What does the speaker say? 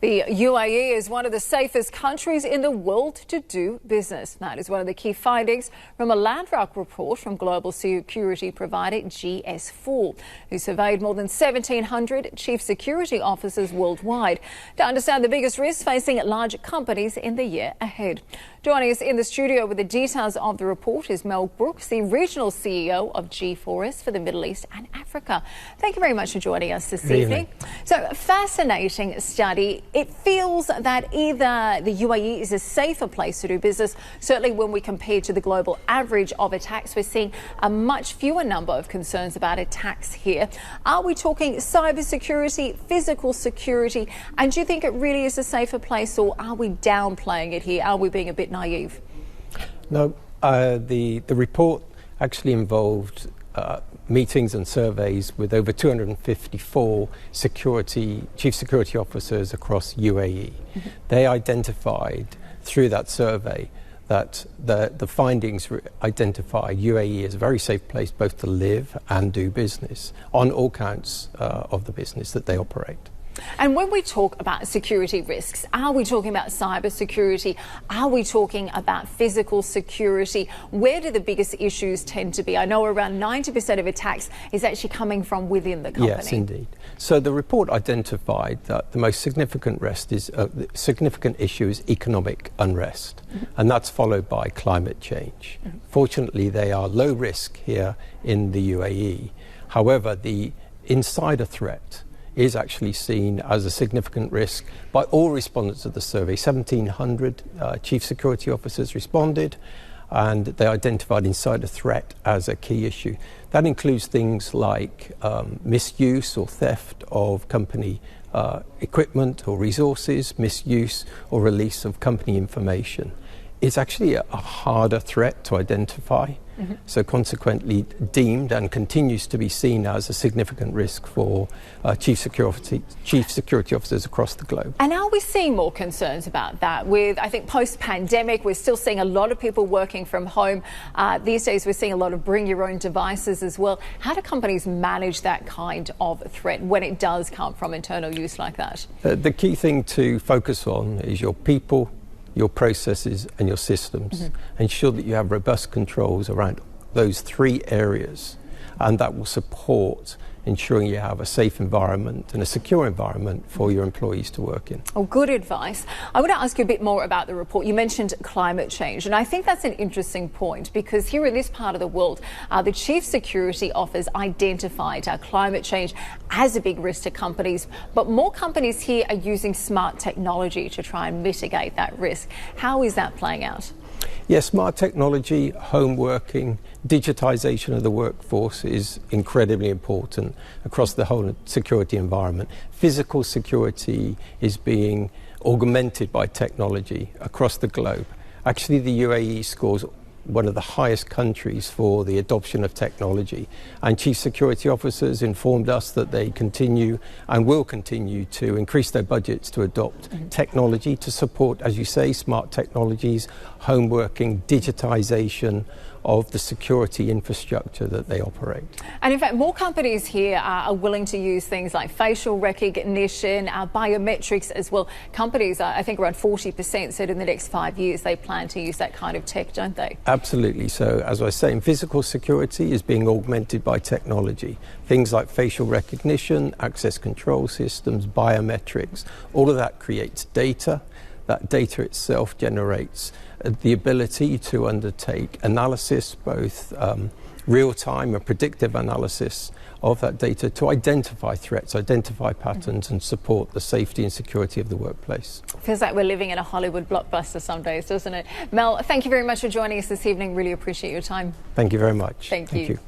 The UAE is one of the safest countries in the world to do business. That is one of the key findings from a landmark report from global security provider GS4, who surveyed more than 1,700 chief security officers worldwide to understand the biggest risks facing large companies in the year ahead. Joining us in the studio with the details of the report is Mel Brooks, the regional CEO of G4S for the Middle East and Africa. Thank you very much for joining us this evening. So, fascinating study. It feels that either the UAE is a safer place to do business. Certainly when we compare to the global average of attacks, we're seeing a much fewer number of concerns about attacks here. Are we talking cyber security, physical security? And do you think it really is a safer place, or are we downplaying it here? Are we being a bit naive? No, the report actually involved meetings and surveys with over 254 chief security officers across UAE. They identified through that survey that the findings identify UAE as a very safe place both to live and do business on all counts of the business that they operate. And when we talk about security risks, are we talking about cyber security? Are we talking about physical security? Where do the biggest issues tend to be? I know around 90% of attacks is actually coming from within the company. Yes, indeed. So the report identified that the most significant issue is economic unrest, and that's followed by climate change. Fortunately, they are low risk here in the UAE. However, the insider threat is actually seen as a significant risk by all respondents of the survey. 1,700 chief security officers responded, and they identified insider threat as a key issue. That includes things like misuse or theft of company equipment or resources, misuse or release of company information. It's actually a harder threat to identify, so consequently deemed and continues to be seen as a significant risk for chief security officers across the globe. And are we seeing more concerns about that? With, I think, post-pandemic, we're still seeing a lot of people working from home. These days we're seeing a lot of bring your own devices as well. How do companies manage that kind of threat when it does come from internal use like that? The key thing to focus on is your people, your processes and your systems. Ensure that you have robust controls around those three areas, and that will support ensuring you have a safe environment and a secure environment for your employees to work in. Oh, good advice. I want to ask you a bit more about the report. You mentioned climate change, and I think that's an interesting point because here in this part of the world, the chief security officers identified climate change as a big risk to companies, but more companies here are using smart technology to try and mitigate that risk. How is that playing out? Yes, smart technology, home working, digitization of the workforce is incredibly important across the whole security environment. Physical security is being augmented by technology across the globe. Actually, the UAE scores one of the highest countries for the adoption of technology, and chief security officers informed us that they continue and will continue to increase their budgets to adopt technology to support, as you say, smart technologies, home working, digitization of the security infrastructure that they operate. And in fact, more companies here are willing to use things like facial recognition, biometrics as well. Companies, I think around 40% said in the next 5 years they plan to use that kind of tech, don't they? Absolutely. So as I was saying, physical security is being augmented by technology. Things like facial recognition, access control systems, biometrics, all of that creates data. That data itself generates the ability to undertake analysis, both real-time and predictive analysis of that data to identify threats, identify patterns and support the safety and security of the workplace. Feels like we're living in a Hollywood blockbuster some days, doesn't it? Mel, thank you very much for joining us this evening. Really appreciate your time. Thank you very much. Thank you.